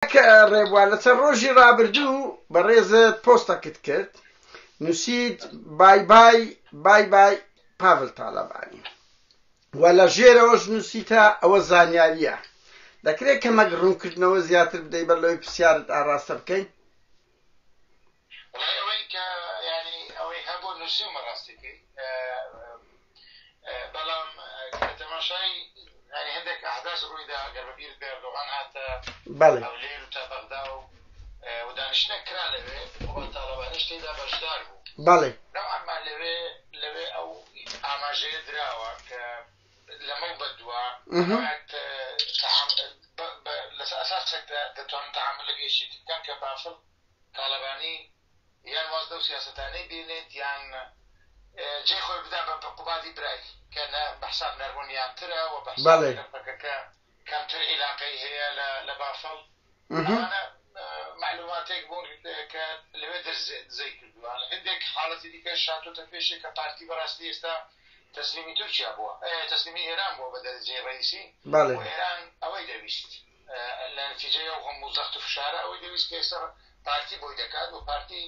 ڕێبوار لەسەر ڕۆژی ڕابردوو بەڕێزت پۆستەکەت کرد نووسیت بای بای بای بای پاڤڵ تاڵەبانی و لە ژێرەوەش نووسیتە ئەوە زانیاریە دەکرێت کەمەک ڕوونکردنەوە زیاتر بدەیت بەر لەوەی پرسیارت ئاڕاستە بکەین ئەوەی کە ینی ئەوەی هەبوو نووسیومە ڕاستیکەی بەڵام تەماشای ینی هەندێک ئەحداث ڕوویدا گەر بەبیرت بێ ئەردۆغان هاتە هەولێر و تا بەغدا و دانیشتنە کرا لەوێ و تاڵەبانیش تێیدا بەشدار بوو بەڵێ نەوعەنما لەوێ ئەو ئاماژەیە دراوە کە لەمەو بەدووە لەسەر ئەساسێک دەتوانن تەحمل لەگەیشتی بکەن کە بافڵ تاڵەبانی یان وازدە و سیاسەتانەی بێنێت یان جێ خۆی بدا بە قوبادی برای کە بەحساب نەرمونیانترە و بەحسابەکەکە کەمتر عیلاقەی هەیە لە بافڵ ئەوانە معلوماتێک بوون کە لەوێ دەرزەی کردووە هەندێک حاڵەتی دیکە شاتۆتە پێشێک کە پارتی بەڕاستی ئێستا تەسلیمی تورکیا بووە تەسلیمی ئێران بووە بە دەرەجەی ڕئیسی و ئێران ئەوەی دەویست لە نتیجەی ئەو هەموو زەخت و فشارە ئەوەی دەویست کە ئێستا پارتی بۆی دەکات و پارتی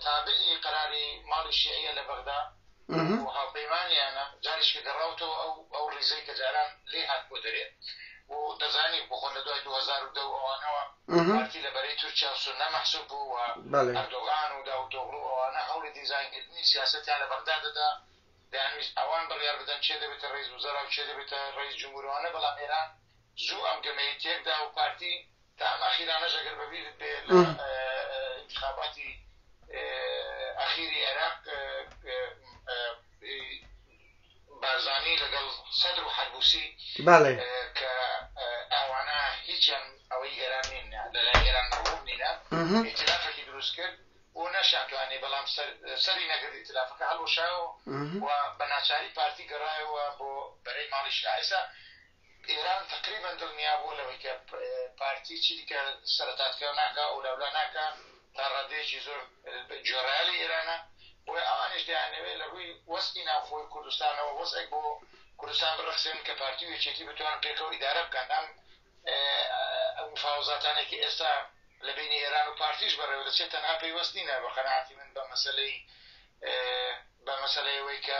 تابعی قەراری ماڵی شیعیە لە بەغدا و هاوپەیمانیانە جاریشکە گەڕاوتەوە ئەو ڕیزەی کە جاران لێ هات بۆ دەرێت و دەزانی بخۆ لە دوای 2010 ئەوانەوە پارتی لە بەرەی تورکیا سونە مەحسوب بوو و ئەردۆغان و داوتۆغلو ئەوانە هەوڵی دیزاینکردنی سیاسەتیان لە بەغدا دەدا دەیانویست ئەوان بڕیار بدەن چێ دەبێتە ڕئیس وزەرا و چێ دەبێتە ڕئیس جمهوریەوانە بەڵام ئێران زوو ئەم گەمەیەتیەکدا و پارتی تا ئەم ئەخیرانەش ئەگەر بەبیرت بێ لە انتخاباتی ئەخیری عێراق بارزانی لەگەڵ سەدر و حەلبوسی کە ئەوانە هیچیان ئەوەی ئێران نین لەلای ئێران مەغڵوب نینە ئیتلافێکی دروست کرد و نەشانتوانێ بەڵام سەری نەگرت ئیتلافەکە هەڵوەشایەوە و بە ناچاری پارتی گەڕایەوە بۆ بەرەی ماڵی شایسا ئێران تقریبا دڵنیا بوو لەوەی کە پارتی چی دیکە سەرەتاتکە ناکە و لەولا ناکە تا ڕادێکی زۆر جۆرایلی ئێرانە و ئەوانش دەیانەوێت لە ڕووی وەستی ناوخۆی کوردستانەوە وەسێک بۆ کوردستان بڕەخسێن کە پارتی و یەکێتی بتوانن پێکەوە ئیدارە بکەن ئەم مفاوزاتانێکی ئێستا لە بینی ئێران و پارتیش بەڕێوە دەچێت تەنها پەیوەستی نە بە قەناعەتی من بە مەسەلەیەوەی کە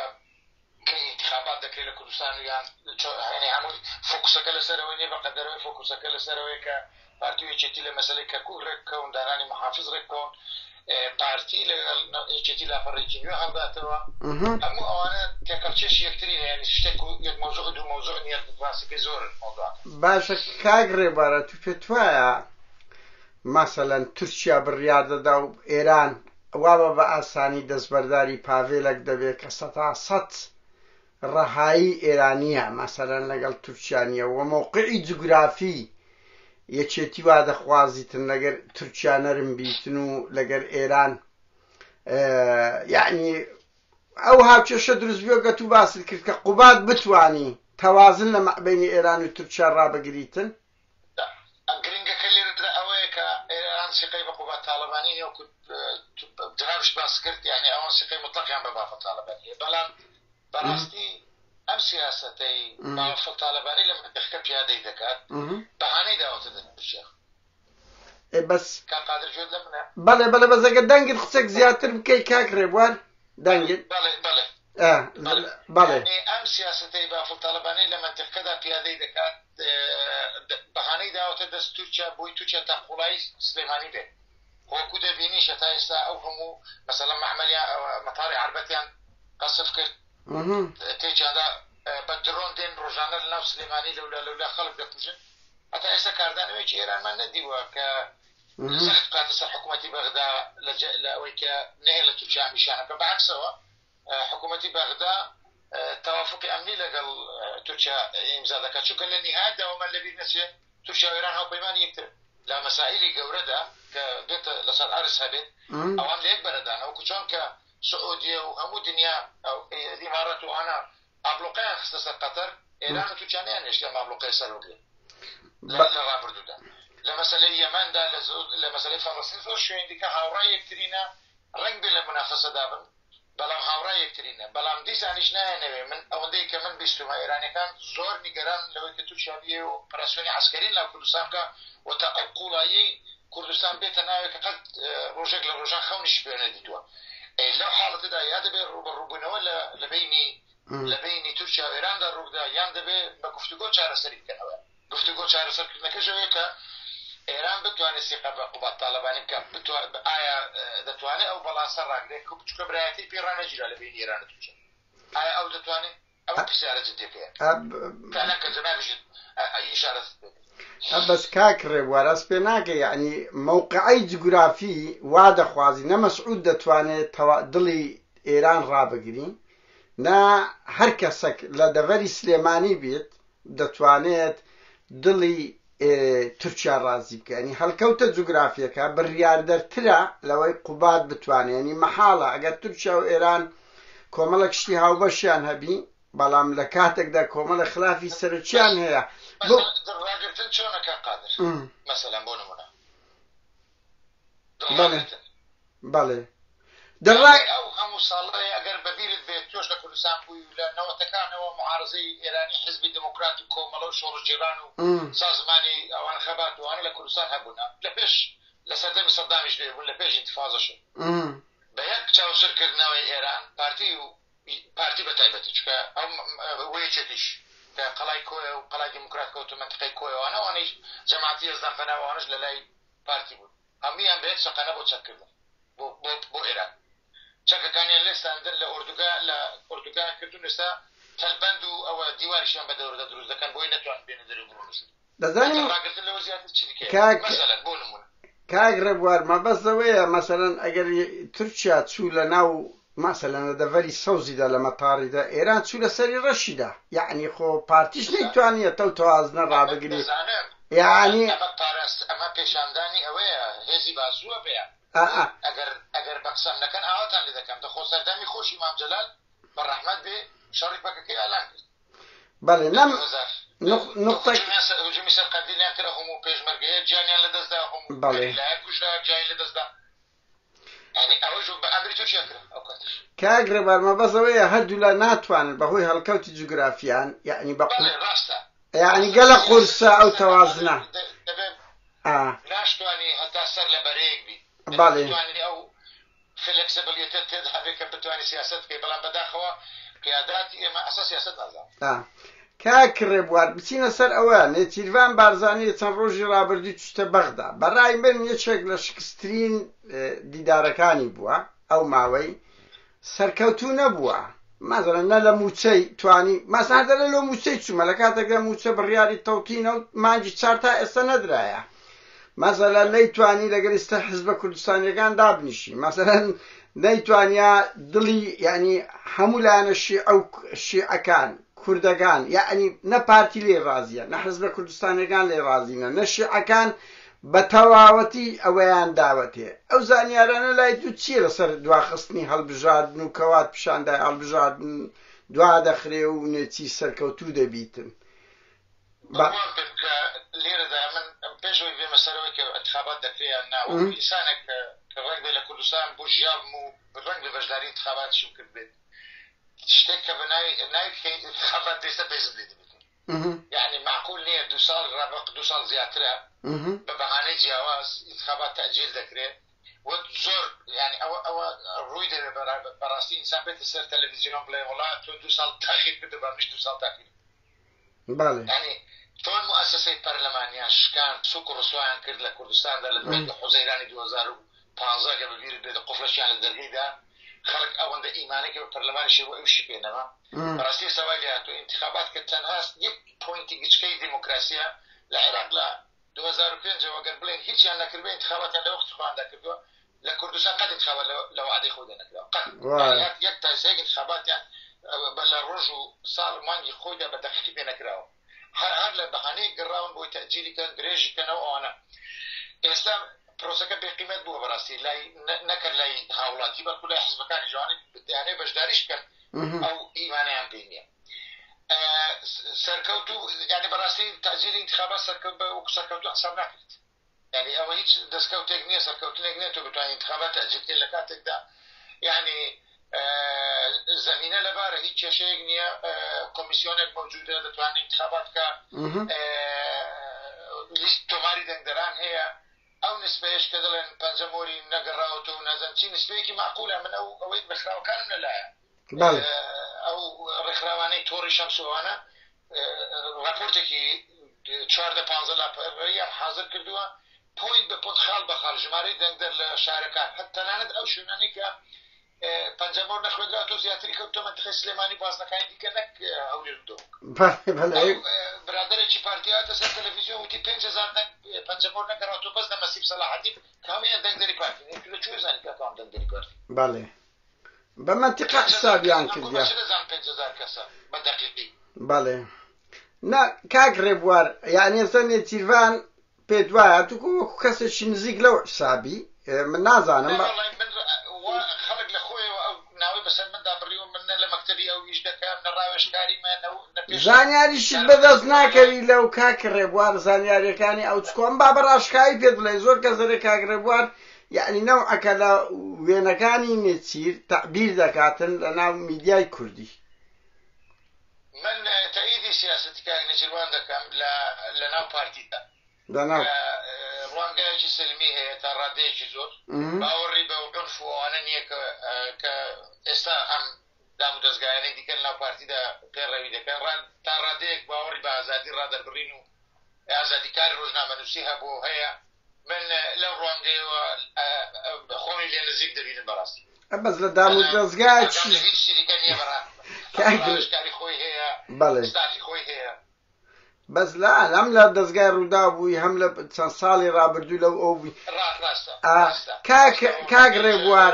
انتخابات دەکرێت لە کوردستان یان هەموو فۆکوسەکە لەسەرەوەی نیە بەقەدەرەوەی فۆکوسەکە لەسەرەوەی کە پارتی و یەکێتی لە مەسەلەی کەرکوک ڕێککەون دانانی محافظ ڕێککەون پارتی لەگەڵ یەکێتی لاپەڕێکی نوێ هەڵداتەوە هەموو ئەوانە تێکەڵچێشی یەکتری هەیە شتێک یەک مۆزوع دوو مۆزوع نیە باسەکەی زۆرن مۆزوعەکە باشە کاک ڕێبوارە تو پێت وایە مەسەلەن تورکیا بڕیار دەدا و ئێران وابە بە ئاسانی دەستبەرداری پاڤێلێک دەبێت کە سەتا سەد ڕەهایی ئێرانیە مەسەلەن لەگەڵ تورکیانیە و مۆقعی جوگرافی یەکێتی وا دەخوازیتن لەگەر تورکیا نەرم بیتن و لەگەر ئێران یعنی ئەو هاوکێشە دروست بووە کە تو باست کرد کە قوبات بتوانی تەوازن لە مەبەینی ئێران و تورکیا ڕابگریتن گرنگەکە لێرە ئەوەیە کە ئێران سقەی بە قوبات تاڵەبانی وەکو جنابش باس کرد یعنی ئەوان سقەی مطلقیان بە بافڵ تاڵەبانیە بەڵام بەڕاستی ئەم سیاسەتەی بافڵ تاڵەبانی لە منطقەکە پیادەی دەکات بەهانەی داوەتە دەنووشێ بەس قادر جوێت لە منە بەڵێ بەس ئەگەر دەنگت قسێک زیاتر بکەی کاک ڕێبوار دەنگت بەڵێ ئەم سیاسەتەی بافڵ تاڵەبانی لە منطقەکەدا پیادەی دەکات بەهانەی داوەتە دەست تورکیا بۆی تورکیا تا قوڵایی سلێمانی بێت وەکو دەبینیشە تا ئێستا ئەو هەموو مەسەڵەن مەحمەلیان مەتاڕی عەربەتیان قەسف کرد تێکیاندا بە درۆن دێن ڕۆژانە لە ناو سلێمانی لەولا خەڵک دەکوژن هەتا ئێستا کاردانەوەیکی ئێرانمان نەدیوە کە سەخت بکاتە سەر حکوومەتی بەغدا لە ئەوەی کە نەیە لە تورکیا میشانەکە بەعکسەوە حکوومەتی بەغدا تەوافقی ئەمنی لەگەڵ تورکیا ئیمزا دەکات چونکە لە نهایەتدا من لەبیر نەچێت تورکیا و ئێران هاوپەیمانی یەکتر لە مەسائلی گەورەدا کە بێتە لەسەر ئارس هەبێت ئەوان لە یەک بەرەدانە وەکو چۆن کە سعودیە و هەموو دنیا ئیمارەت و ئەنا ئابلوقەیان خستە سەر قەتەر ئێران و تورکیانیان هێشتا ئابلوقەی سەرۆگرێت لە ڕابردوودا لە مەسەلەی یەمەندا لە مەسەلەی فەڵەستین زۆر شوێن دیکە هاوڕای یەکترینە ڕەنگ بێ لە منافەسەدا بن بەڵام هاوڕای یەکترینە بەڵام دیسانیش نایەنەوێ من ئەوەندەی کە من بیستمە ئێرانەکان زۆر نیگەران لەوەی کە تورکیا بێ و ئۆپەراسیۆنی عسکەری لە کوردستان بکە وەتا ئەو قوڵایی کوردستان بێتە ناوێت کە قەت ڕۆژێک لە ڕۆژان خەونیش پێێنە دیتووە لەو حاڵەتەدا یا دەبێت ڕوبەڕووبوونەوە لە بینی تورکیا و ئێراندا ڕوودا یان دەبێت بە گفتوگۆ چارەسەری بکەنەوە گفتوگۆ چارەسەرکردنەکەشەوەیە کە ئێران بتوانێت سێقە بە قوبات تاالبانی بکە ئایا دەتوانێت ئەو بەڵاسە ڕاگرێت بچکە برایەتی پێڕانەگیرا لە بین ئێرانە تورکیا ئایا ئەو دەتوانێت ئەوە پرسیارە جدیەکەیە کە جەنابیشت ئیشارەت بەس کاکڕێ وەرەس پێ ناکە یعنی مووقعی جگرافی وا دەخوازی نە مەسعود دەتوانێت دڵی ئێران ڕابگرین نا هەر کەسێک لە دەڤەری سلێمانی بێت دەتوانێت دڵی تورکیا ڕازی بکە ینی هەڵکەوتە جوگرافیەکە بڕیاردەرترە لەوەی قوبات بتوانێت ینی مەحاڵە ئەگەر تورکیا و ئێران کۆمەڵە کشتی هاوبەشیان هەبی بەڵام لە کاتێکدا کۆمەڵە خلافی سەرچیان هەیە ڕاگرتن چۆنەکە قادر مەسەلەن بۆ نمونە بەڵێ دەڕای ئەو هەموو ساڵەیە ئەگەر بەبیرت بێت تۆش لە کوردستان بووی لە نەوەتەکانەوە معارزەی ئێرانی حزبی دموکرات و کۆمەڵە و شۆڕژێران و سازمانی ئەوان خەباتوانە لە کوردستان هەبوونا لە پێش لە سەردەمی سەدامیش لێبوون لە پێش ئینتیفاضەشە بە یەک چاوسەرکردنەوەی ئێران پارتی بە تایبەتی چکە ئەو وەیەکێتیش کە قەڵای کۆیە و قەڵای دموکرات کەوتو منتقەی کۆیەوانەوانیش جەماعەتی هێزدان فەناوانش لە لای پارتی بوون هەمویان بە یەک شەقەنە بۆ چەکردن بۆ ئێران چەکەکانیان لێستاندن لە ئوردوگان کردون ئێستا تەلبەند و ئەوە دیواریشیان بە دەوردە دروست دەکەن بۆی نەتوان بێنە دەرەوە بڕۆنشت دەزانین ڕاگرتن لەوە زیاتر چی دیکە مەسەلەن بۆ نمونە کاگرە بوار مەبەستەوەیە مەسەلەن ئەگەر تورکیا چوو لە ناو مەسەلەن لە دەڤەری سەوزیدا لە مەتاڕیدا ئێران چوو لە سەری ڕەشیدا یعنی خۆ پارتیش نەیتوانیە تەو تەوازنە ڕابگری یعنی ئەمە پێشاندانی ئەوەیە هێزی بازووە بەیە ئەگەر بەقسەم نەکەن ئاواتان لێ دەکەم دەخۆ سەردەمی خۆشی مام جەلال بە ڕەحمەت بێ شەڕی پەکەکەی ئالان کرد بەڵێ نەم هجومی سەرقەندیلیان کرد هەموو پێشمەرگەیە گیانیان لەدەستدا هەموو لایەک کوژرا گیانی لەدەستدا یعنی ئەوەش بە ئەمری تورکیا کرد ئەو کاتش کاگرە بەر مەبەستەوەیە هەردوو لە ناتوانن بەهۆی هەڵکەوتی جوگرافیان یعنی بە ڕاستە یعنی گەلە قورسە ئەو تەوازنە ناشتوانی هەتا سەر لە بەرەیەک بی بەڵێ ئەو فلکسبلیتە تێدا هەبێت کە بتوانانی سیاست بکەی بەڵام بەداخەوە قیاداتی ئێمە ئەسا سیاست نازان کاکڕێ بوار بچینە سەر ئەوە نێچیروان بارزانانی چەند ڕۆژی ڕابردووی چوتە بەغدا بەڕای من یەکێک لە شکستترین دیدارەکانی بووە ئەو ماوەی سەرکەوتوو نەبووە مەزەرەن نە لە موچەی توانی مەسەردە لە موچەی چوومە لە کاتێکدا موچە بڕیاری تەوتینە و مانگی 4 تا ئێستا نەدرایە مەسەلەن نەیتوانی لەگەر ئێستا حیزبە کوردستانیەکان دابنیشی مەسەلەن نەیتوانیا دڵی یعنی هەموو لایەنە شیعەکان کوردەکان یعنی نە پارتی لێ ڕازیە نە حیزبە کوردستانیەکان لێ ڕازینە نە شیعەکان بە تەواوەتی ئەوەیان داوەتێ ئەو زانیارانە لای دوو چیە لەسەر دواخستنی هەڵبژاردن و کەوات پیشاندای هەڵبژاردن دوا دەخرێ و نێچی سەرکەوتوو دەبیتن لێرەدا من پێشەوەی بێمە سەرەوەی کە انتخابات دەکرێن ناوە ئینسانێک کە ڕەنگ بێ لە کوردستان بۆ ژیاوم و ڕەنگ بە بەشداری انتخاباتشم کرد بێت شتێک کە بە ناوی انتخابات دەیستا پێزم لێ دەبێت یعنی معقول نییە 2 ساڵ ڕابق 2 ساڵ زیاترە بە بەهانەی جیاواز انتخابات تەعجیل دەکرێت زۆر ینی ئەوە ڕووی دەبێت بەڕاستی ئینسان بێتە سەر تەلەڤیزیۆن بڵێ وڵات تۆ 2 ساڵ تاخیر کردە بەمش 2 ساڵ تاخیر ینی چۆن مؤسسەی پەرلەمانیان شکان سوک و ڕسوایان کرد لە کوردستاندا لە دوای حوزەیرانی 2015 کە بەبیرت بێت قوفڵەشیان لە دەرگەیدا خەڵک ئەوەندە ئیمانێکی بە پەرلەمانیشی بۆ ئەوشی پێنەما بەڕاستی سەوالی هاتووە انتخابات کە تەنها یەک پۆینتی گچکەی دیموکراسیە لە عێراق لە 2005 ئەگەر بڵێن هیچیان نەکردبێ انتخاباتیان لە وەختی خۆیاندا کردووە لە کوردستان قەت انتخابات لە وعدەی خۆیدا نەکراوە قەت یەک تا سێ انتخاباتیان لە ڕۆژ و ساڵ مانگی خۆیدا بە دەقیقی پێ نەکراوە هەر لە بەهانەی گەڕاون بۆی تەعجیلیکەن درێژیکەنەوە ئەوانە ئێستا پرۆسەکە بێقیمەت بووە بەڕاستی لای نەکرد لای هاوڵاتی بەڵکو لای حیزبەکانی جوانی دەیانێ بەشداریش بکەن ئەو ئیمانیان پێ نییە سەرکەوتوو یعنی بەڕاستی تەعجیلی انتخابات سەرکەوتوو حساب ناکرد یعنی ئەوە هیچ دەستکەوتێک نییە سەرکەوتنێک نییە تۆ بتوانیت انتخابات تەعجیل بکەیت لە کاتێکدا یعنی زمینە لەبارە هیچ کێشەیەک نییە کۆمیسیۆنێک موجودە دەتوانێت انتخابات بکە لیست تۆماری دەنگدەران هەیە ئەو نسبەیەش کە دەڵێن پەنجەمۆری نەگەڕاوەتەوە و نازەم چی نسبەیەکی معقولە من ئەوەی ڕێکخراوەکانم لەلایە ئەو ڕێکخراوانەی تۆڕی شەمسۆوانە راپۆرتێکی 14-15 لاپەڕەیە حاضر کردووە پۆینت بە پۆنت خاڵ بە خاڵ ژمارەی دەنگدەر لە شارەکان تەنانەت ئەو شوێنانی کە پەنجەمۆر نەخوێندراتۆ زیاتری کەوتە مەنتیقەی سلێمانی بازنەکانی دیکە نەک هەولێر و دۆک برادێکی پارتی هاتە سەر تەلەڤیزیۆن وتی 5,000 پەنجەمۆر نەگەڕاتۆ بەس لە مەسیب سەلاحەدین کامیان دەنگدەری پارتی لەکوێ زانی کە کام دەنگدەری پارتی بەڵێ بە مەنتیقە حسابیان کردیا 5,000 کەسە بە دەقیقی بەڵێ نا کاک ڕێبوار یعنی ئێستا نێچیروان پێ دوایە تو وەکو کەسێکی نزیک لەو حسابی من نازانم خەڵک لە خۆیەوە ئەو ناوەی بەسەر مندا بڕیوە من نە لە مەکتەبی ئەو ئیش دەکەم نە ڕاوێژکاریمە زانیاریشت بەدەست ناکەوی لەو کاک ڕێبوار زانیاریەکانی ئەو چکۆم با بەڕاشکایی پێت بڵێ زۆر کەس دەڵێ کاک ڕێبوار یعنی نەوعەکە لە وێنەکانی نێچیر تەعبیر دەکاتن لە ناو میدیای کوردی من تاییدی سیاسەتی کاک نێچیروان دەکەم لە ناو پارتیدا ڕوانگەیەکی سلمی هەیە تا ڕادەیەکی زۆر باوەڕی بە عنف ئەوانە نییە کە ئێستا ئەم دام و دەستگایانەی دیکە لەناو پارتیدا پێڕەوی دەکەن تا ڕادەیەک باوەڕی بە ئازادی ڕادەربڕین و ئازادیکاری ڕۆژنامەنووسی هەبوو هەیە من لەو ڕوانگەیەوە خۆمی لێ نزیک دەبینم بەڕاستی بەس لە دام و دەستگای هیچ شیرکە نییە بەڕاشکاری خۆی هەیە ستافی خۆی هەیە بەس لا هەم لە دەستگای ڕوودا بووی هەم لە چەند ساڵی ڕابردوو لەو ئەو بووی کاک ڕێبوار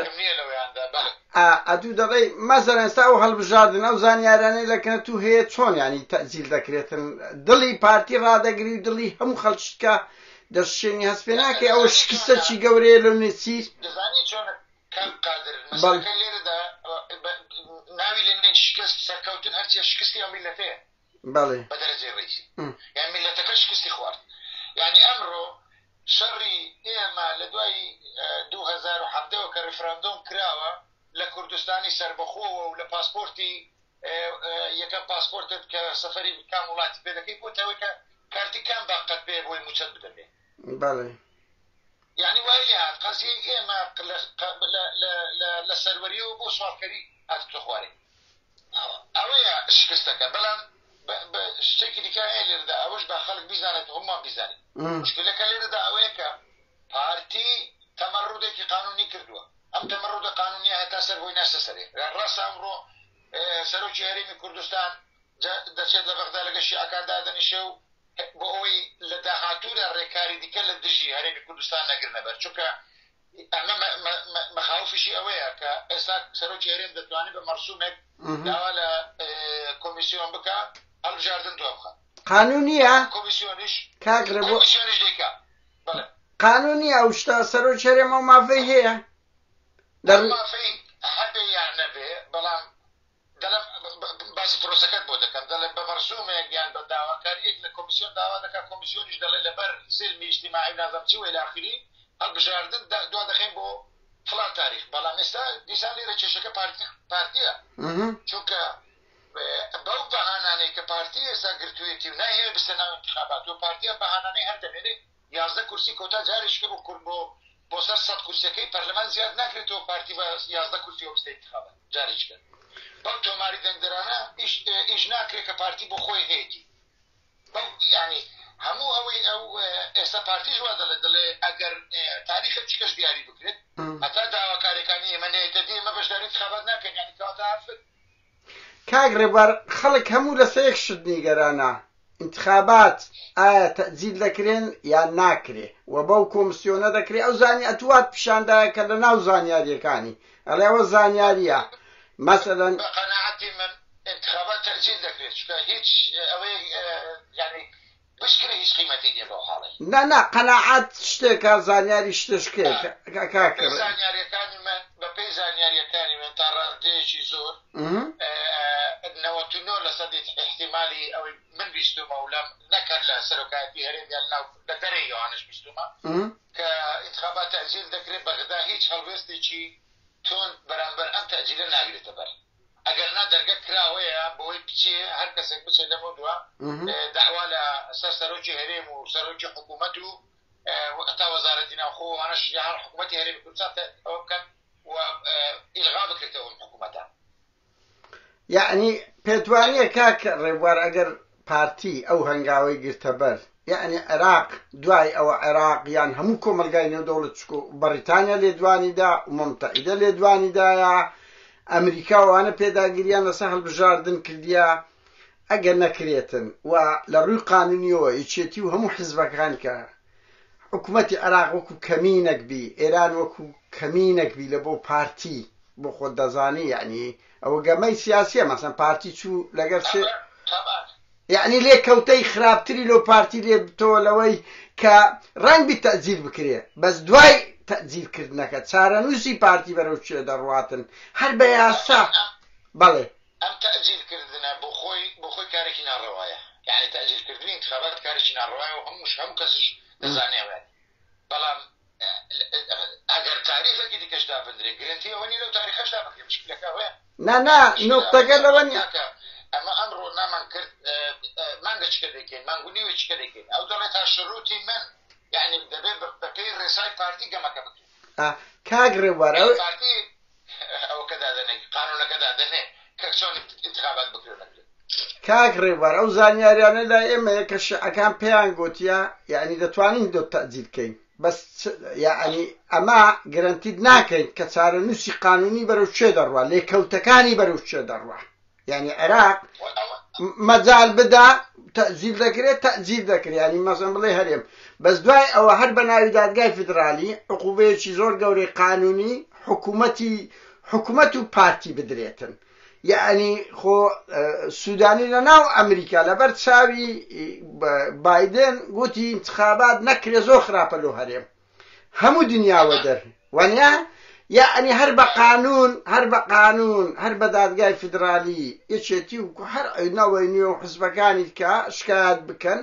ئەدوو دەڵێ مەسەرەن ئێستا ئەو هەڵبژاردن ئەو زانیارانەی لەکەنە تو هەیە چۆن ینی تەجیل دەکرێتن دڵی پارتی ڕادەگری و دڵی هەموو خەڵکیکە دەستشێنی هەست پێ ناکەی ئەوە شکستە چی گەورەیە لەو نێچیر دەزانی چۆن کام قادر مەسەلەکە لێرەدا ناوی لە نێن شکست سەرکەوتن هەرچیە شکستی ئەو میلەتەیە بەڵێ بە دەرەجەی ڕێیسی یان میلەتەکە شکستی خوارد یعنی ئەمڕۆ شەڕی ئێمە لە دوای 2017 کە ڕیفراندۆم کراوە لە کوردستانی سربەخۆوە و لە پاسپۆرتی یەکەم پاسپۆرتت کە سەفەری کام وڵاتی پێ دەکەی بۆتەوەی کە کارتی کام باقەت پێ بۆی موچەت بدەبێ بەڵێ یعنی وای لێ هات قەزیەی ئێمە لە سەروەریەوە بۆ سوالکەری هاتتە خوارێ ئەوەیە شکستەکە بەڵام شتێکی دیکە هەیە لێرەدا ئەوەش با خەڵک بیزانێت هەمومان بیزانێت مشکلەکە لێرەدا ئەوەیە کە پارتی تەمەڕودێکی قانونی کردووە ئەم تەمەڕودە قانونیە هەتا سەر بۆی نەسە سەرێ ڕاستە ئەمڕۆ سەرۆکی هەرێمی کوردستان دەچێت لە بەغدا لەگە شیعەکاندا دەنیشە و بۆ ئەوەی لە داهاتوودا ڕێکاری دیکە لە دژی هەرێمی کوردستان نەگرنە بەر چونکە ئەمە مەخاوفیشی ئەوەیە کە ئێستا سەرۆکی هەرێم دەتوانێت بە مەرسومێک داوا لە کۆمیسیۆن بکە هەڵبژاردن دوا بخە قانونیە کۆمیسیۆنیش کۆمیسیۆنیش دیکە قانونیە ئەو شتا سەرۆکی هەرێم ئەو مافەی هەیە مافەی هەبێ یان نەبێ بەڵام دەڵێم باسی پرۆسەکەت بۆ دەکەم دەڵێم بە مەرسومێک یان بە داواکاریەک لە کۆمیسیۆن داوا دەکات کۆمیسیۆنیش دەڵێ لەبەر سلمی اجتیماعی نازەم چی وێ لاخری هەڵبژاردن دوا دەخەین بۆ فلان تاریخ بەڵام ئێستا دیسان لێرە کێشەکە پارتیە چونکە بەو بەهانانەی کە پارتی ئێستا گرتوویەتی و ناهێوێ بستە ناو انتخابات و پارتیە بەهانانەی هەر دەمێنێت 11 کورسی کۆتا جاریش کرد و کورد بۆ سەر 100 کورسەکەی پەرلەمان زیاد ناکرێتەوە پارتی بە 11 کورسی وە بستە انتخابات جاریش کرد بەو تۆماری دەنگدەرانە ئیش ناکرێت کە پارتی بۆ خۆی هەیەی ینی هەموو ئەوەی ئەو ئێستا پارتیش وا دەڵێ ئەگەر تاریخە چ کەس دیاری بکرێت هەتا داواکارەکانی ئێمە نێتە دی ئێمە بەشداری انتخابات ناکەین یعنی کەواتە ئافرەت کاک ڕێبوار خەڵک هەموو لەسەر یەک شت نیگەرانە انتخابات ئایا تەجیل دەکرێن یان ناکرێ و بەو کۆمیسیۆنە دەکرێت ئەو زانی ئەتوات پیشاندایە کە لە ناو زانیاریەکانی ئەڵێ ئەوە زانیاریە مەسەلەن بە قەناعەتی من انتخابات تەجیل دەکرێت چونکە هیچ ئەوەی یعنی بشکرە هیچ قیمەتی نییە بەو حاڵی نا قەناعەت شتێکە زانیاری شتشکێ زانیاریەکانی من بە پێی زانیاریەکانی من تا ڕادەیەکی زۆر 99% احتیمالی ئەوەی من بیستومە و لەم نەکرد لە سەرۆکایەتی هەرێم یان لە دەرەی ئەوانش بیستومە کە انتخابات تەجیل دەکرێت بەغدا هیچ هەڵوێستێکی تۆن بەرامبەر ئەم تەجیلە ناگرێتە بەر ئەگەر نا دەرگە کراوەیە بەوەی بچێ هەر کەسێک بچێت لەمە دووە داوا لە سەر سەرۆکی هەرێم و سەرۆکی حکوومەت و تا وەزارەتی ناوخۆ وانەش هەر حکوومەتی هەرێمی کوردستان ئەوە بکەن و ئیلغا بکرێتەوە حکوومەتە. یعنی پێتوانیە کاک ڕێبوار ئەگەر پارتی ئەو هەنگاوەی گرتە بەر یعنی عێراق دوای ئەوە عێراق یان هەموو کۆمەلگای نێودەوڵەت چکۆ بەریتانیا لێدوانیدا ئومەم متحیدە لێدوانیدایە ئەمریکا وانە پێداگیریان لەسەر هەڵبژاردن کردیا ئەگەر نەکرێتن و لە ڕووی قانونیەوە یەکێتی و هەموو حیزبەکان کە حکوومەتی عێراق وەکو کەمینەک بی ئێران وەکو کەمینەک بی لە بۆ پارتی بۆ خۆت دەزانی یعنی ئەوە گەمەی سیاسیە مەسەن پارتی چوو لەگەر یعنی لێکەوتەی خراپتری لەو پارتی لێ بتۆ لەوەی کە ڕەنگبی تەجیل بکرێ بەس دوای تەجیلکردنەکە چارەنووسی پارتی بەرەو چێ دەڕواتن هەر بە یاسا بەڵێ ئەم تەجیلکردنە بۆ خۆی کارێکی ناڕەوایە یعنی تەجیلکردنی انتخابات کارێکی ناڕەوایە و هەموو کەسش دەزانێوێت بەڵام ئەگەر تاریخێکی دیکەشدا بندرێ گرنتی ئەوە نیە لەو تاریخەشدا بکرێ مشکلەکە هەیە نا نقطەکە لەوە نیە ئەمە ئەمڕۆ نامان کرد مانگە چکە دەکەین مانگونیوە چکە دەکەین ئەو دەڵێت تا شروعی من یعنی دەبێت بەپێی ڕێسای پارتی گەمەکە بکرێت کاک ڕێبوار پارتی ئەوەکە دادەنێ قانونەکە دادەنێ کە چۆن انتخابات بکرێت نەکرێت کاک ڕێبوار ئەو زانیاریانە لای ئێمەیە کە شیعەکان پێیان گوتیە یعنی دەتوانین دۆ تەجیل بکەین بەس یعنی ئەمە گرنتید ناکەین کە چارەنووسی قانونی بەرەو چێ دەڕوا لێکەوتەکانی بەرەو چێ دەڕوا یعنی عێراق مەجال بدا تەجیل دەکرێت تەجیل دەکرێت ینی مەسەڵەن بڵێ هەرێم بەس دوای ئەوە هەر بە ناوی دادگای فیدرالی عقوبەیەکی زۆر گەورەی قانونی حکوومەت و پارتی بدرێتن یعنی خۆ سوودانی لە ناو ئەمریکا لەبەر چاوی بایدن گوتی انتخابات نەکرێ زۆر خراپە لۆ هەرێم هەموو دنیاوە دەر وانیا یعنی هەر بە قانون هەر بە دادگای فیدرالی یەکێتی و هەر نەوەی نوێ و حزبەکانی کە شکایەت بکەن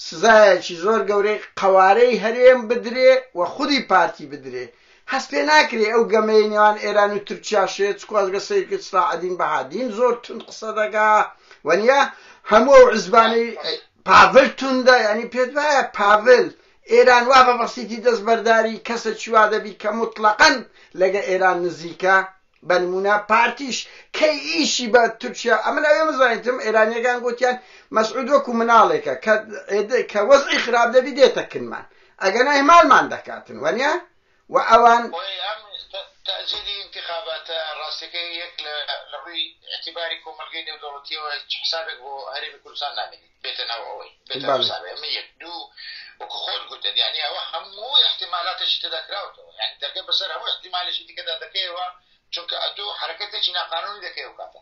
سزایەکی زۆر گەورەی قەوارەی هەرێم بدرێ و خودی پارتی بدرێ هەست پێ ناکرێ ئەو گەمەی نێوان ئێران و تورکیا شێت چکوازگە سەیرکرد سلاحەدین بەهادین زۆر تون قسە دەگا وەنیا هەموو ئەو حیزبانەی پاڤل توندە ینی پێت وایە پاڤل ئێران وا بە بەسیتی دەستبەرداری کەسێکی وا دەبی کە مطلقەن لەگە ئێران نزیکە بە نمونە پارتیش کەی ئیشی بە تورکیا ئەمە لەوێ مزانیتم ئێرانیەکان گوتیان مەسعود وەکو مناڵێکە کە وەزعی خراپ دەبی دێتە کنمان ئەگەنا هێمالمان دەکاتن وەنیا و ئەوان تەجیلی انتخاباتە ڕاستەکەی یەک لە ڕووی اعتیباری کۆمەلگەی نێودەوڵەتیەوە حسابێک بۆ هەرێمی کوردستان نامێنێت بێتە ناو ئەوەی بێتە حسابێ ئەمە یەک دوو وەکو خۆت گوتت یعنی ئەوە هەموو احتیمالاتێکی تێدا کراوەتەوە یعنی دەرگە بەسەر هەموو احتیمالێکی دیکەدا دەکەیەوە چونکە ئەتۆ حرەکەتێکی ناقانونی دەکەی و کاتە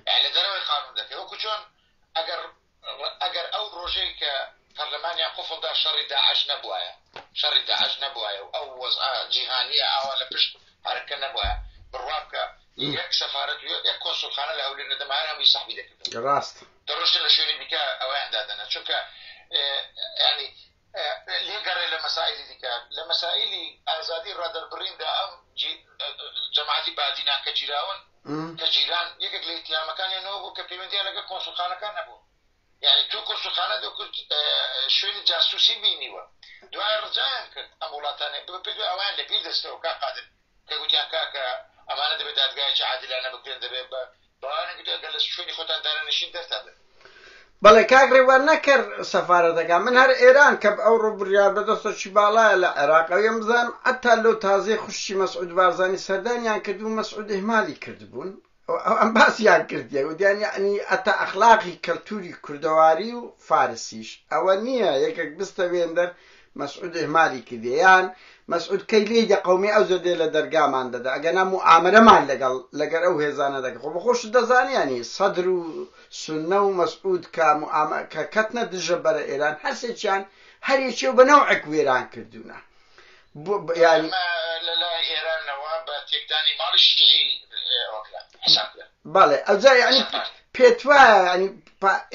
یعنی لە دەرەوەی قانون دەکەی وەکو چۆن ئەگەر ئەو ڕۆژەی کە پەرلەمانیان قوفڵدا شەڕی داعش نەبوایە و ئەو وەزعە جیهانیە ئاوا لە پشت حرەکە نەبوایە بڕوا بکە یەک سەفارەت و یەک کۆنسوڵخانە لە هەولێر نەدەمایان هەمووی سەحبی دەکرد ڕاست دەڕۆشتن لە شوێنی دیکە ئەویان دادەنە چونکە ینی لێگەڕێ لە مەسائلی دیکە لە مەسائلی ئازادی ڕادەربڕیندا ئەم جەماعەتی بادینان کە جیراون کە جیران یەکێک لە ئیتیهامەکانیانەوە بوو کە پەیوەندیان لەگەڵ کۆنسوڵخانەکان نەبوو یعنی تو کۆنسوڵخانە شوێنی جاسووسی بینیوە دوای ڕجایان کرد ئەم وڵاتانێ پێ ئەویان لەبیر دەستەوە کا قادر کە گوتیان کاکە ئەمانە دەبێت دادگایکی عادلانە بکرێن دەبێت بەوانە گوتیان ئەگەر لە شوێنی خۆتان دارەنشین دەرتادن بەڵێ کاک ڕێوان نەکرد سەفارەتەکان من هەر ئێران کە ئەو ڕووبڕیار بەدەستەکی باڵایە لە عێراقەوەم بزانم ئەتا لەو تازەی خوشتی مەسعود بارزانی سەردانیان کرد و مەسعود ئیهمالی کردبوون ئەم باسییان کردیە وتیان یعنی ئەتا ئەخلاقی کەلتوری کوردەواری و فارسیش ئەوە نییە یەکێک بستەوێندەر مەسعود ئیهمالی کردیان مەسعود کەی لێی قەومی ئەو زەدێ لە دەرگامان دەدا ئەگەنا موعامەرەمان لەگەر ئەو هێزانە دەکە خۆ بەخۆش دەزانیانی سەدر و سونە و مەسعود کە کەتنە دژە بەرە ئێران هەرسێکیان هەرێکی و بە نەوعێک وێران کردوونە ینی لەلای ئێرانەوە بە تێکدانی ماڵی شیعی بەڵێ ئەوجا یعنی پێت وایە ینی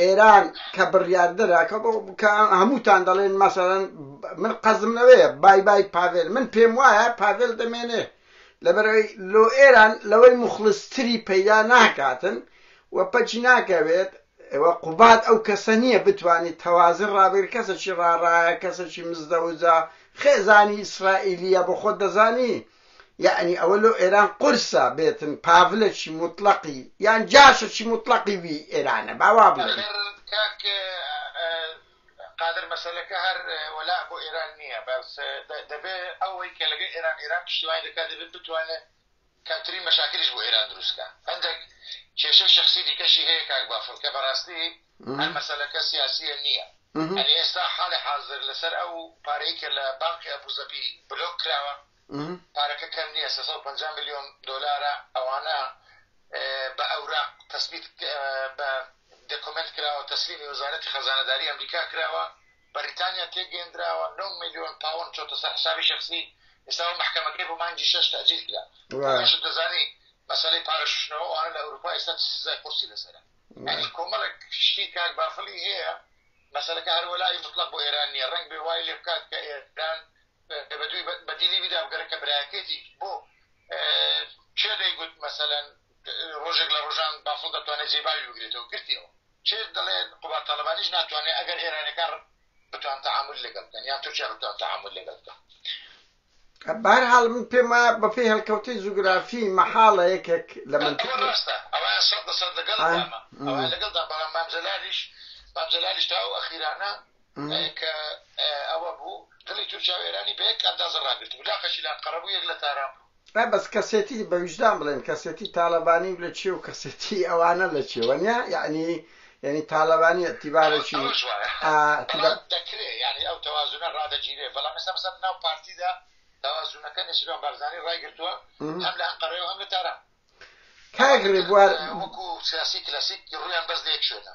ئێران کە بڕیاردەرە کە هەمووتان دەڵێن مەسەڵەن من قەزم لەوەیە بای پاڤێل من پێم وایە پاڤێل دەمێنێ لەبەرەوەی لۆ ئێران لەوەی مخلصتری پەیدا ناکاتن و پەچی ناکەوێت ئەوە قوبات ئەو کەسە نییە بتوانێت تەوازن ڕابێت کەسێکی ڕاڕایە کەسێکی مزدەوجە خێزانی ئیسرائیلیە بۆ خۆت دەزانی یعنی ئەوە لۆ ئێران قورسە بێتن پاڤلێکی مطلقی یان جاشێکی مطلقی وی ئێرانە باوا بڵێن قادر مەسەلەکە هەر وەلا بۆ ئێران نییە بەس دەبێ ئەوەی کە لەگە ئێران پشتیوانی دەکات دەبێت بتوانێت کەمترین مەشاکلیش بۆ ئێران دروستکە هەندێک کێشە شخصی دیکەشی هەیە کاک بافڵ کە بەڕاستی هەر مەسەلەکە سیاسیە نییە ئەنی ئێستا حاڵی حاضر لەسەر ئەو پارەی کە لە بانقی ئەبوزەبی بلۆک کراوە پارەکە کەم نییە 350 میلیۆن دۆلارە ئەوانە بە ئەوراق تەثبیت بە دۆکومنت کراوە تەسلیمی وەزارەتی خەزانەداری ئەمریکا کراوە بەریتانیا تێگەیاندراوە 9 میلیۆن پاوەند چۆتە سەر حسابی شخصی ئێستا محکەمەکەی بۆ مانگی 6 تەجیل کرا دەزانی مەسەلەی پارەشتنەوە ئەوانە لە ئەوروپا ئێستا سزای قورسی لەسەرە یعنی کۆمەڵێک شتی کاک بافڵی هەیە مەسەلەکە هەر وەلای مطلق بۆ ئێران نییە ڕەنگ بێ وای لێ بکات کە ئێران بەدوی بەدیلی بیدا بگەرەکە برایەکێتی بۆ چێ دەیگوت مەسەلەن ڕۆژێک لە ڕۆژان بافڵ دەتوانێت جێباوی بگرێتەوە گرتیەوە چێ دەڵێن قوبات تاڵیبانیش ناتوانێت ئەگەر ئێرانەکان بتوان تەعامل لەگەڵ بکەن یان تورکیا بتوان تەعامل لەگەڵ بکەن بەهەرحاڵ من پێما بەپێی هەڵکەوتەی جوگرافی مەحاڵە یەکێک لە منطقە ڕاستە ئەوە 100% لەگەڵدامە ئەوە لەگەڵدا بەڵام مامجەلالیش تا ئەو ئەخیرانە کە ئەوە بوو دڵی تورکیا و ئێرانی بە یەک ئەندازە ڕاگرت بوو لاقەشی لە ئەنقەرە بوو یەک لە تاران بوو بەس کەسێتی بە وجدان بڵێن کەسێتی تاالبانی لە چێ و کەسێتی ئەوانە لە چێوە نیە یعنی تاالبانی ئەتیبارێکی دەکرێت یعنی ئەو تەوازونە ڕادەگیرێ بەڵام ئێستا مەسەڵەن ناو پارتیدا تەوازونەکە نەشیروان بارزانانی ڕایگرتووە هەم لە ئەنقەرەوە هەم لە تاران کاگرێ بوار وەکو سیاسی کلاسیک ڕویان بەس لێک شوێنە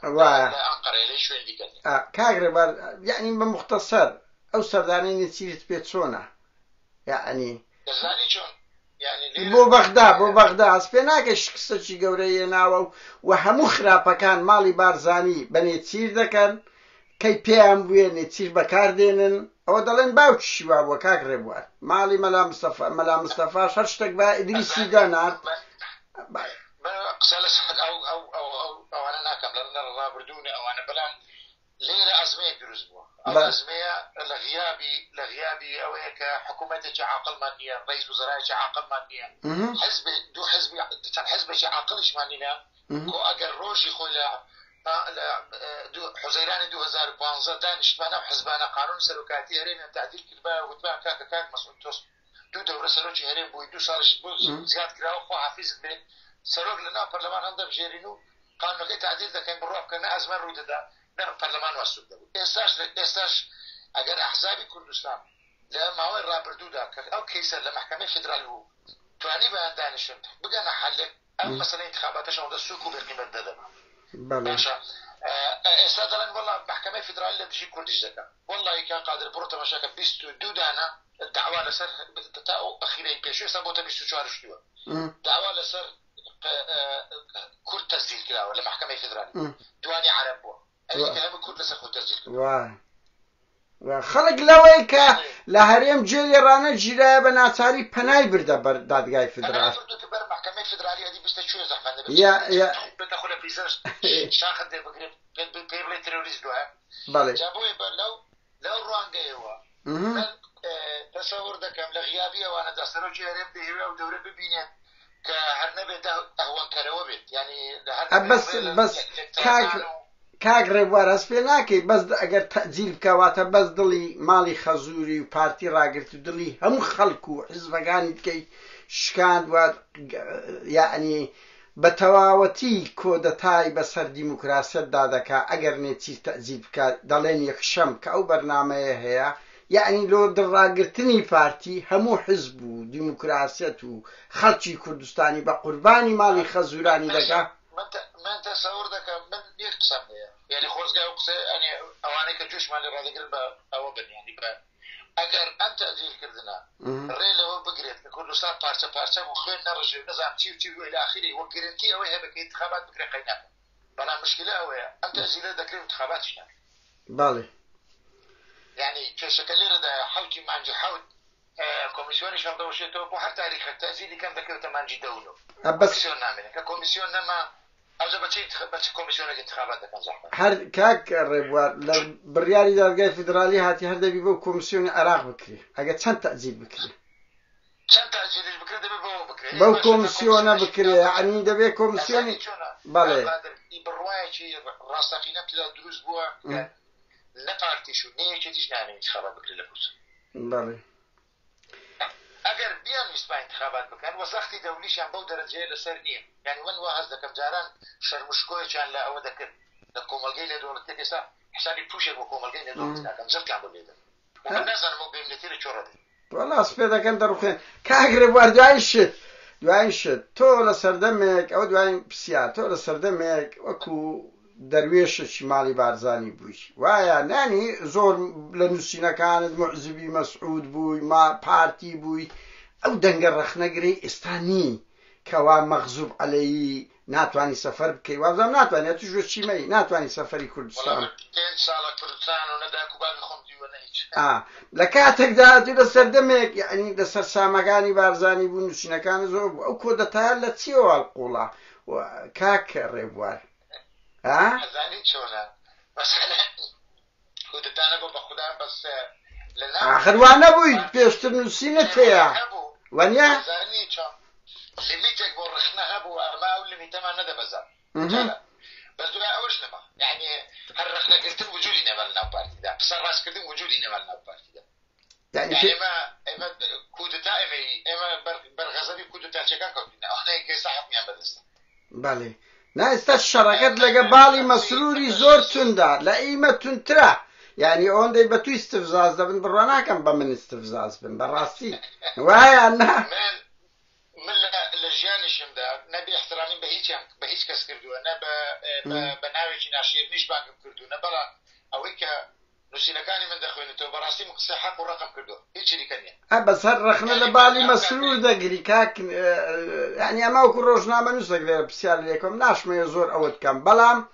ئەنقەرە لەی شوێن دیکەن کاگرێ بار یعنی بە مختصەر ئەو سەردانەی نێچیرت پێ چۆنە یعنی دەزانی چۆن بۆ بەغدا هەست پێ ناکە شکستەی گەورەیە ناوە و هەموو خراپەکان ماڵی بارزانی بە نێچیر دەکەن کەی پێیان بووێ نێچیر بەکاردێنن ئەوە دەڵێن باوکیشی وا بووە کاگرێ بوار ماڵی مەلا مستەفاش هەر شتێک بە ئیدریسی دانات قسە لەسەر ئەوانە ناکەم لە ڕابردوونە ئەوانە بەڵام لێرە ئەزمەیە دروست بووە ئەزمەیە لە غیابی ئەوەیە کە حکوومەتێکی عاقڵمان نییە ڕئیس وزرایەکی عاقڵمان نییە دوو حزبێکی عاقڵیشمان نیە کۆ ئەگەر ڕۆژی خۆی لە حوزەیرانی 2015 دانیشتمانە و حزبانە قانون سەرۆکاتی هەرێمیان تعدیل کردبا وتمان کاک مەسعود تۆ دوو دەورە سەرۆکی هەرێم بووی 2 ساڵیش بۆ زیاد کراوە خۆ حافیزت بێت سەرۆک لە ناو پەرلەمان هەم دەبژێرین و قانونەکەی تعدیل دەکەین بڕوا بکەن ئەزمان ڕووی دەدا نە پەرلەمان واسوب دەبوو ئێستاش ئەگەر ئەحزابی کوردستان لە ماوەی ڕابردوودا کە ئەو کەیسە لە محکەمەی فیدرال بوو توانی بەیان دانیشن بگەنە حەلێک ئەم مەسەلەی انتخاباتەش ئەوەندە سووک و بێقیمەت دەدەن باشە ئێستا دەڵێن وەڵا محکەمەی فیدرال لە دژی کوردیش دەکەن وەڵڵی کە قادر بڕۆ تەماشاکە 22 دانە داوا لەسەر تا ئەو ئەخیرەی پێشوو ئێستا بۆتە 24 شتووە داوا لەسەر کورد تەسجیل کراوە لە محکەمەی فیدرالی دوانی عەرەب بووە ئەوەی هەموو کورد لەسەر خۆ تەسجیل کراوە خەڵک لەوەی کە لە هەرێم جێلی ڕانە گیرایە بە ناچاری پەنای بردە بەر دادگای فیدرال محکەمەی فیدرالی هەدی بیستە کوێ زەحمەت دەبێت خۆ لە پیسەر شاخت دێ بگرێت پێ بڵێ تێرۆریست دوایە جا بۆیە لەو ڕوانگەیەوە تەسەوڕ دەکەم لە غیابی ئەوانەدا سەرۆکی هەرێم دەهێوێ و دەورە ببینێت کە هەر نەبێت ئەهوانکەرەوە بێت ینی بەس کاگرێ بوار هەست پێ ناکەی بەس ئەگەر تەجیل بکەواتە بەس دڵی ماڵی خەزووری و پارتی ڕاگرت و دڵی هەموو خەڵکو و حیزبەکانی بکەی شکاند وە یعنی بە تەواوەتی کۆدەتای بەسەر دیموکراسیەت دادەکا ئەگەر نێچیر تەجیل بکات دەڵێن یەکشەم کە ئەو بەرنامەیە هەیە یعنی لۆ دڵڕاگرتنی پارتی هەموو حزب و دیموکراسیەت و خەڵکی کوردستانی بە قوربانی ماڵی خەزوورانی دەکا من تەسەوڕ دەکەم من یەک قسەم هەیە یعنی خۆزگای و قسە ئەوانەی کە تووشمان لێ ڕادەگرن بە ئەوە بن یعنی بە ئەگەر ئەم تەجیلکردنە ڕێ لەوە بگرێت کە کوردستان پارچە پارچە و خوێن نەڕژێ نەزانم چی و چی و إلى آخره وە گرنتی ئەوەی هەیە بکە انتخابات بکرێ قەیناکە بەڵام مشکلە ئەوەیە ئەم تەجیلە دەکرێت انتخاباتیش ناکرێت بەڵێ يعني كشكل لێرەدا حوتی مانجی حوت كوميسيوني شان دوشيتو بو هر تاريخ التأسيسي كان ذكرت مانجي دولو بس كوميسيون نامنه ككوميسيون نما أجا بتشي كوميسيون انتخابات كان زحمة هر كاك ربوار برياري دادگای فدرالی هاتی هر دبی بو کمیسیون عراق بکری اگه چند تأجیل بکری چند تأجيلش بكرة دبي بو بكرة بو كومسيونا بكري يعني دبي كومسيوني بالي برواية شيء راسخينة بلا دروس بوا لا بارتي شو نية شتيش نعمل انتخابات بكرة لبوس بالي اگر بیان نسبة انتخابات بكان وسختي دوليش عم بو درجة لسرنية يعني من واحد ذاك جاران شرمشكوي كان لا أو ذاك الكومالجي لدولة تكسا حسابي بوشك وكومالجي لدولة كان زرت عم بليده والناس أنا مو بيمنتير شورده والله سبيدا كان دروخين كاغرب وار دوای شت تو لسردمك او دوای بسيا تو لسردمك وكو درويش شمالي بارزاني بوش وايا ناني زور لنسينا كانت معزبي مسعود بوي ما بارتي بوي او دنگر رخنگري استاني كوا مغزوب علي ناتواني سفر بكي وابزام ناتواني اتوجو شيمي ناتواني سفري كردستان والله 200 سالة كردستان ونداكو باقي خمدي ونهيج لكاتك داتو لسردمك يعني لسر سامقاني بارزاني بو نسينكان زور بو او كودتا لتسيو القولا وكاك ريبوار زاني شونا مثلا كودتانا بو بخدا بس لنا آخر وانا بوي بيشتر نسينتيا وانيا زاني شو ليميتك بورخنا ابو ما او ليميتا ما ندى بزا بس دولا اولش نما يعني هالرخنا قلت وجودي نمالنا بارتي ده بس الراس كردم وجودي نمالنا بارتي ده يعني اما كودتا اما برغزبي كودتا شكان كودنا احنا كي صاحب ميان بدستا بالي نا الشركات لقبالي مسروري زور تندا لأيمة تنترا يعني اون دي بتو استفزاز ده بن برانا كان بمن استفزاز بن براسي وهي انا من لجيان شمدا نبي احترامي بهيج كاس كردو انا بناوي ناشير نيش بانك كردو نبلا اويك نسينكاني من دخوين تو براسي مقصي حق ورقم كردو هيك اللي كان بس هالرخنا لبالي مسرور دقري كاك يعني اما وكل روجنامه نسق بسيار ليكم ناش ما يزور اود كان بلام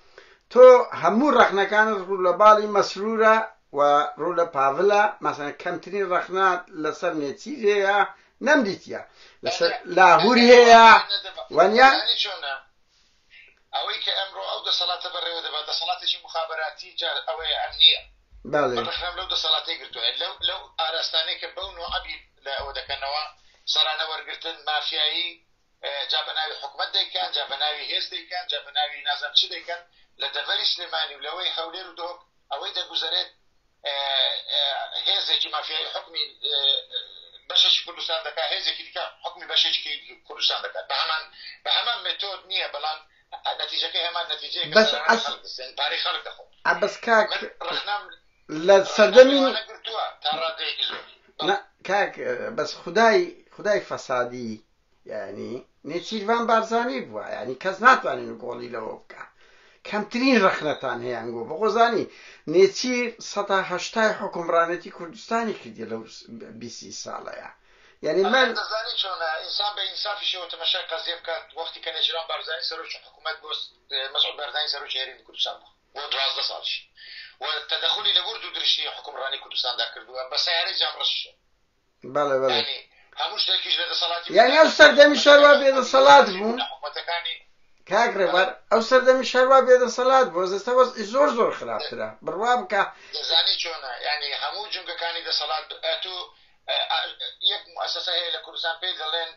تو همو رخنا كان رو لبالي مسروره و رو لبافلا مثلا كمترين رخنا لسر نتيجه نمديتيا لاهوري هي وانيا اويك امرو او ده صلاه بري وده بعد صلاه شي مخابراتي جار او امنيه بالي مرخم لو ده صلاه قلتو لو ارستاني كبونو ابي لا وده كنوا صرانا ورقتن مافياي جابناوي حكومت دي كان جابناوي هيز دي كان جابناوي نظام شي دي كان لدفري سليماني ولوي حوليرو دوك اوي ده جزرت هيز كي مافياي حكمي بشش كردستان دكا هيز كي حكمي بشش كي كردستان دكا بهمان ميثود نيه بلان نتيجه كي همان نتيجه بس تاريخ خلق دخو بس كاك رخنام لا سردمين انا قلتوها ترى ديك زول لا كاك بس خداي فسادي يعني نيتشيفان بارزاني بوا يعني كاز ناتواني نقولي له بكا كمترين رخنتان هي انقو بغوزاني نيتشير سطا هشتاي حكمرانتي كردستاني كدي لو بيسي سالة يعني من زاني شلون انسان بانصاف شيء وتمشى قضيه كانت وقت كان اجرام بارزاني سروش حكومات بوس مسعود بارزاني سروش شهرين كردستان ودراز صالش والتدخل لبرد ودرشي حكمراني كردستان ذاكر بس هي رجع مرش بله يعني هموش تاكيج لدى صلاتي يعني او سردمي شروا بيد الصلاة بون كاك ربار او سردمي شروا بيد الصلاة بون استوى زور خلاف ترى برواب كا زاني شونا يعني همو جنگ كاني ده صلاة اتو يك مؤسسة هي لكردستان بيدلين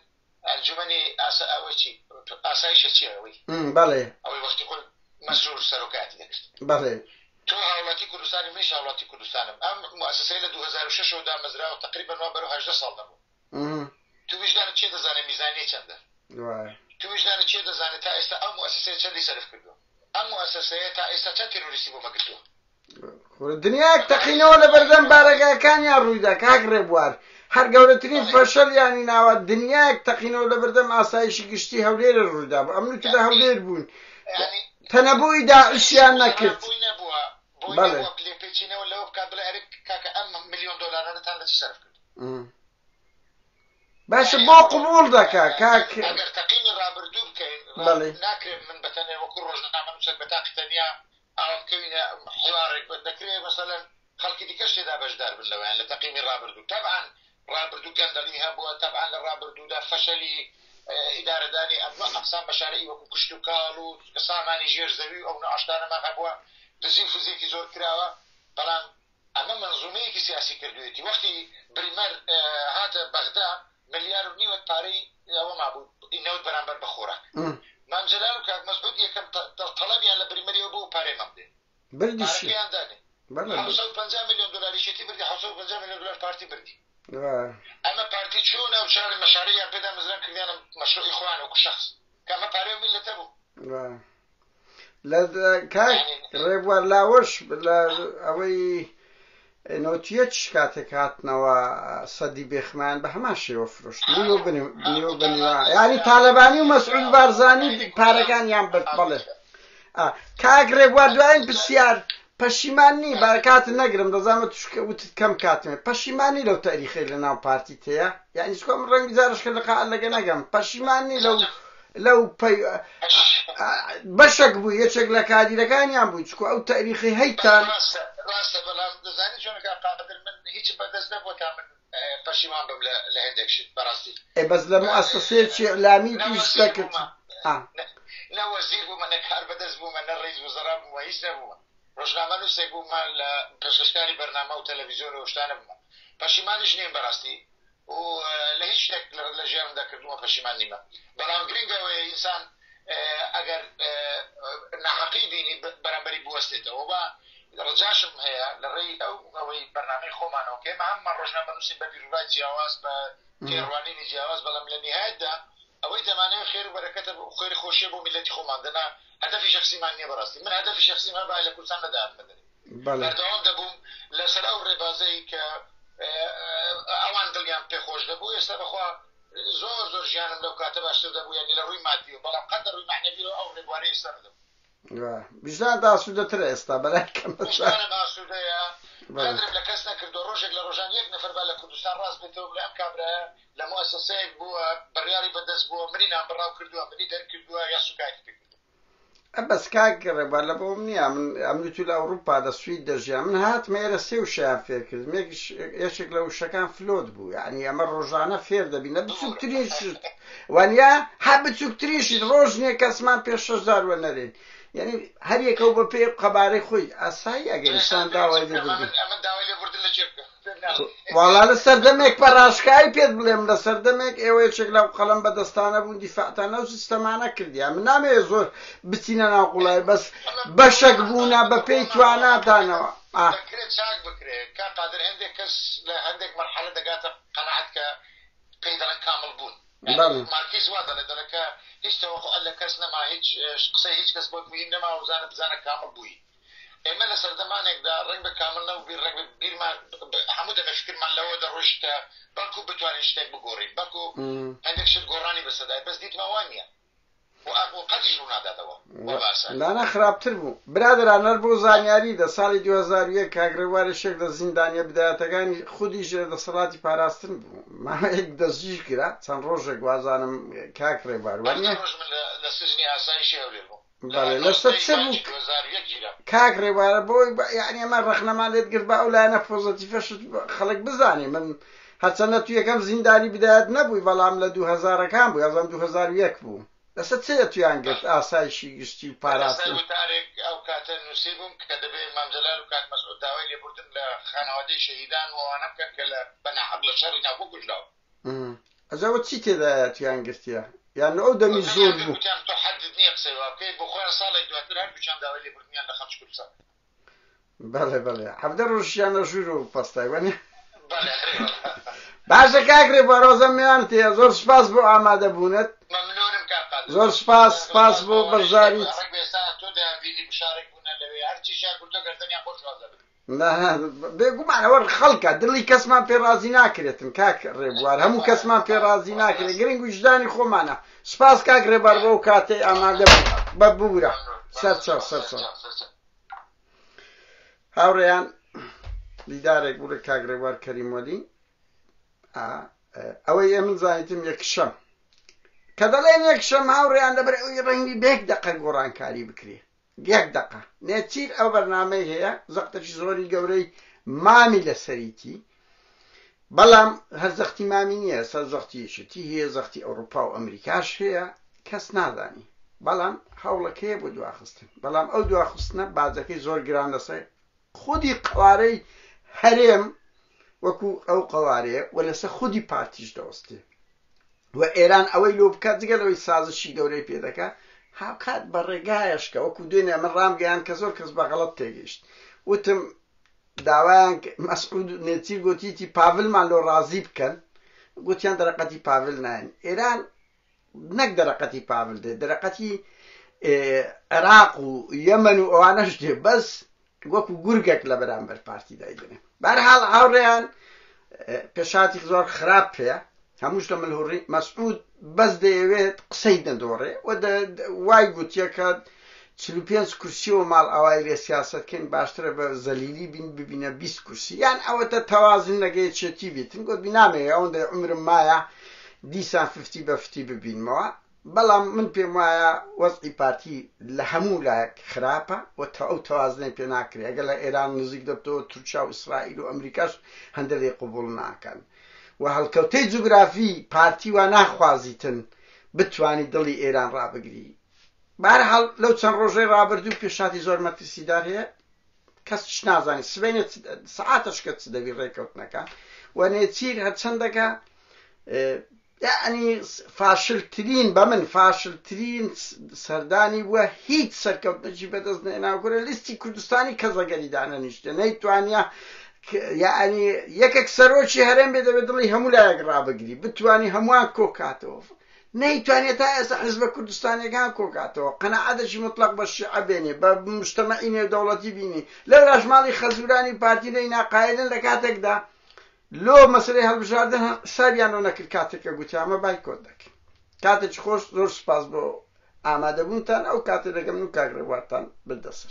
الجمني اوشي اسايش شي اوي بله اوي وقت يقول مسرور سروكاتي دكت بله تو هاولاتي كردستان مش هاولاتي كردستان ام مؤسسه ل 2006 ودا مزرعه تقريبا ما برو 18 سال دبو تو وجدان چه دزانه میزانیه چنده وای تو وجدان چه دزانه تا است ام مؤسسه چندی صرف کردو ام مؤسسه تا است چه تروریستی بو مگتو الدنيا تقينا ولا بردن بارقا كان يا رويدا كاغرب وار هر قولتني فشل يعني ناو الدنيا تقينا ولا بردن اسايش قشتي هولير الرويدا امنو كده هولير بون يعني تنبوي داعش يا نكت بله وقت لبيتشينا ولا وبكابل اريك كاك ام مليون دولار انا تان تصرف كرد بس بو قبول دكا كاك اگر تقييم الرابردو بكين ناكر من بتاني وكل رجل نعمل مسك بتاقي تانية او كوينة حوارك بدكري مثلا خلق ديكش دا بجدار بالله يعني لتقييم الرابردو طبعا ڕابردوو گەندەڵی هەبووە تەبعا لە ڕابردوودا فەشەلی ئیدارەدانی ئەقسام بەشارەی وەکو کشت و کاڵ و سامانی ژێر زەوی ئەو نەعاشتانەمان هەبووە دزی و فزیەکی زۆر کراوە بەڵام ئەمە منزومەیەکی سیاسی کردوێتی وەختی بریمەر هاتە بەغدا ملیار و نیوە پارەی ئەوە مابوو نەوت بەرامبەر بە خۆراک مام جەلال و کاک مەسعود یەکەم تەڵەبیان لە بریمەریەوە بۆ پارەی مەبدێ پارەکەیان دانێ 750 میلیۆن دۆلاریشێتی بردی 750 میلیۆن دلار پارتی بردی ئەمە پارتی چوونە و شاری مەشارەیان پێدا مزران کردیانە مەشروعی خۆیان وەکو شەخص کە ئەمە پارەی و میلەتە بوو لە کاک ڕێبوار لاوەش لە ئەوەی نۆتیە چ کاتێک هاتنەوە سەدی بێخمان بە هەمان شێوە فرۆشت نیوە بنیوە یعنی تالەبانی و مەسعود بارزانی پارەکانیان برد بەڵێ کاک ڕێبوار دوایین پرسیار پەشیمانی بارکات نەگرم دەزانمە توشکەوتت کەم کاتمێ پەشیمانی لەو تاریخی لە ناو پارتی تەیە یعنی چکۆم ڕەنگی زارشکە لە قال لەگە نەگەم پەشیمانی لەو بەشێک بوو یەکێک لە کادیرەکانیان بوو چکۆ ئەو تاریخی هەیتان ڕاستە بەڵام دەزانی چۆنەکە قادر من هیچ بەدەست نەبووە تا من پەشیمان بم لە هەندێک شت بەڕاستی بەس لە موسسەیەکی ئیعلامی پیش دەکرد نە وەزیر بوومە نە کار بەدەست بوومە نە ڕئیس وەزەرا بوومە هیچ نەبوومە ڕۆژنامە نووسێک بوومە لە پێشکەشکاری بەرنامە و تەلەڤیزیۆن و شتانە بوومە پەشیمانیش نیم بەڕاستی و لە هیچ شتێک لە ژیانمدا کردوومە پەشیمان نیمە بەڵام گرنگەوەی ئینسان ئەگەر ناحەقی بینی بەرامبەری بوەستێتەوە بە ڕجاشم هەیە لە ڕێی ئەوەی بەرنامەی خۆمانەوە کە ئێمە هەممان ڕۆژنامە نووسین بە بیرروای جیاواز بە تێڕوانینی جیاواز بەڵام لە نهایەتدا ئەوەی دەمانەوێت خێر و بەرەکەتە خێری خۆشیە بۆ میلەتی خۆمان دەنا هەدەفی شخصیمان نییە بەڕاستی من هەدەفی شخصیم هەبای لە کوردستان نەداهات بەدەری بەردەوام دەبووم لەسەر ئەو ڕێبازەی کە ئەوان دڵیان پێخۆش دەبوو ئێستا بەخوا زۆر ژیانم لەو کاتە باشتر دەبوو یعنی لە ڕووی مادیەوە بەڵام قەت لە ڕووی معنەویەوە ئەو ڕێبوارەی ئێستا نەدەبوو بیژدان ئاسوودەترە ئێستا بەلای کەمەشانم ئاسوودەیە قەدرم لە کەس نەکردو ڕۆژێک لە ڕۆژان یەک نەفەر با لە کوردستان ڕاست بێتەوە لە ئەم کابرایە لە موسسەیەک بووە بڕیاری بەدەست بووە منی نامبڕاو کردووە منی دەرکردووە یا سوکایەتی پێ بەس کاک ڕێبوار لە بۆم نییە من ئەمریکا لە ئەوروپا دەسوید دەژیان من هاتمە ئێرە سێ وشیان فێر کردم یەکێک لە وشەکان فلۆت بوو یعنی ئەمە ڕۆژانە فێر دەبینە بچووکترین شت وانیا هە بچووکترین شت ڕۆژ نییە کەسمان پێ 6,000 وە نەرێن یعنی هەر یەکەو بە پێ قەبارەی خۆی ئاسایی ئەگەر ئینسان داوای لێبردن وەڵا لە سەردەمێک پەراشکایی پێت بڵێم لە سەردەمێک ئێوە یەکێک لەو قەڵەم بەدەستانە بوون دیفاعتانە و سیستەمانە کردیان من نامەوێت زۆر بچینە ناو قوڵای بەس بەشێک بوونە بە پێی تواناتانەوە بکرێت چاک بکرێت کا قادر هەندێک کەس لە هەندێک مەرحەلە دەگاتە قەناعەت کە پێی دەڵێن کامل بوون مارکیز وا دەڵێ هیچ تەوەقع لە کەس نەما هیچ قسەی هیچ کەس بۆ مهم نەما و بزانە کامل بووی ئێمە لە سەردەمانێکدا ڕنگ بە کامل نەبوو ڕنگ بیرمان هەموو دەمەشکرمان لەوە دەڕۆیشت کە بەڵکو بتوانین شتێک بگۆڕین بەڵکو هەندێک شت گۆڕانی بەسەدای بەس دیتمان وان نییە و قەتیش ڕوو ناداتەوە لانا خراپتر بوو برادران هەر بۆ زانیاریدا ساڵی 2001 کاک ڕێبوارێشێک لە زیندانیە بدایەتەکانی خودیش دەسەڵاتی پاراستن بوو ماوەیەک دەستگیر کرا چەند ڕۆژێک وازانم کاک ڕێبوار وانە لە سژنی ئاسایشی هەولێر بوو لەسەر چ بوو کاک ڕێبوارە بۆی یعنی ئەمە ڕەخنەمان لێت گرت بە ئەو لایەنە پۆزەتیڤەشت خەڵک بزانێ من هەرچەندە تو یەکەم زیندانی بدایەت نەبووی بەڵام لە 2000ەکان بوو یازم 2001 بوو لەسەر چێ تویان گرت ئاسایشی گشتی و پاراستن تارێک ئەو کاتە نووسی بووم کە دەبێت مام جەلال و کاک مەسعود داوای لێبوردن لە خانەوادەی شەهیدان و ئەوانە بکەن کە لە بەناحەق لە شەڕی ناوبوو کوژراوە ئەجەوە چی تێدایە تویان گرتیە یان ئەو دەمی زۆر بوو تۆ حەدت نییە قسەی وا بکەی بۆ خۆیان ساڵێک دواتر هەر دووچیان داوای لێبوردنیان لە خەڵکی کوردستان بەڵێ 17 ڕۆژیانە ژوور و پەستای وەنێ باشە کاک ڕێبوار ڕۆزە میان تێ زۆر سپاس بۆ ئامادەبوونت مەمنونم زۆر سپاس بۆ بەرزاریت تۆ دەیانبینی بشارێک بوونە لەوێ هەرچیشیان کورتۆ گەردەنیان خۆش وازە بێگومانەوە خەڵکە دڵی کەسمان پێڕازی ناکرێتن کاک ڕێبوار هەموو کەسمان پێڕازی ناکرێت گرنگ وجدانی خۆمانە سپاس کاک ڕێبوار بۆ کاتەی ئامادە بە بورە سەرچاو هاوڕێیان دیدارێک بوو لە کاک ڕێبوار کەریموەلی ئەوەی ئێمن زانیتم یەکشەم کە دەڵێن یەکشەم هاوڕێیان لەبەر ئەوی ڕەنگی بێک دەقە گۆڕانکاری بکرێ یەک دقه نێچیر ئەو بەرنامەی هەیە زەقتەشی زۆری گەورەی مامی لەسەریتی بەڵام هەر زەختی مامی نییە، سەر زەختیشتی هەیە، زەختی ئەوروپا و ئەمریکاش هەیە، کەس نازانی. بەڵام هەوڵەکەیە بۆ دواخستن. بەڵام ئەو دواخستنە بازەکەی زۆر گران لەسەر خودی قوارەی هەرێم وەکو ئەو قوارەیە و لەسەر خودی پارتیش دەوەستێ. و ئێران ئەوەی لۆ بکات جگەلەوەی سازشی گەورەی پێدەکات هاوکات بە ڕێگایشکە وەکو دوێنێ من ڕامگەیان کە زۆر کەس بە غەڵەت تێگەیشت. وتم داوایان مەسعود نێچیر گوتیتی پاڤلمان لۆ ڕازی بکەن، گوتیان دەرەقەتی پاڤل نایەن. ئێران نەک دەرەقەتی پاڤل دێ، دەرەقەتی عێراق و یەمەن و ئەوانەش دێ، بەس وەکو گورگێک لە بەرامبەر پارتی دایدنێ. بەرحاڵ هاوڕێیان پێشاتی زۆر خراپ هەیە، هەمووش لە ملهوڕی مەسعود بەس دەیەوێت قسەی دەدۆڕێ و وای گوتیە کە 45 کورسیەوە ماڵ ئەوای لێ سیاسەتکەین باشترە بە زەلیلی بین ببینە 20 کورسی، یان ئەوەتە تەوازن نەگەیەکێتی بێتن. گوت بینامەیە ئەوەندە عمرم مایە دیسان 50 بە 50 ببینمەوە. بەڵام من پێم وایە وەزعی پارتی لە هەموو لایەک خراپە و ئەو تەوازنەی پێ ناکرێ. ئەگەر لە ئێران نزیک دەبتەوە تورکیا و ئیسرائیل و ئەمریکاش هەندێک لێ قبوڵ ناکەن و هەڵکەوتەی جوگرافی پارتی وا ناخوازیتن بتوانی دڵی ئێران ڕابگری. بەهەرحاڵ لەو چەند ڕۆژەی ڕابردوو پێشاتی زۆر مەترسیدار هەیە، کەسش نازانی سبەینە سەعاتەش کە چ دەبی ڕێکەوتنەکە و نێچیر هەرچەندەکە یعنی فاشلترین بە من فاشلترین سەردانی بووە هیچ سەرکەوتنەکی بەدەست نێناوگورە لیستی کوردستانی کەزەگەری دانەنیشتە نەیتوانیا یعنی یەکێک سەرۆکی هەرێم بێ دەبێت دڵی هەموو لایەک ڕابگری بتوانی هەمووان کۆکاتەوە، نەیتوانێت تا ئێستا حیزبە کوردستانیەکان کۆکاتەوە، قەنەعەتێکی مطلق بە شیعە بێنێ، بە مجتەمەعی نێودەوڵەتی بینی. لەو ڕژماڵی خەزورانی پارتی لەی ناقایلن لە کاتێکدا لۆ مەسەلەی هەڵبژاردن ساریانەوە نەکرد کاتێکە گوتیامە بایکۆت دەکەین. کاتێکی خۆش، زۆر سوپاس بۆ ئامادەبوونتان. ئەو کاتێ دەگەم و کاگڕێوارتان بردەسەر.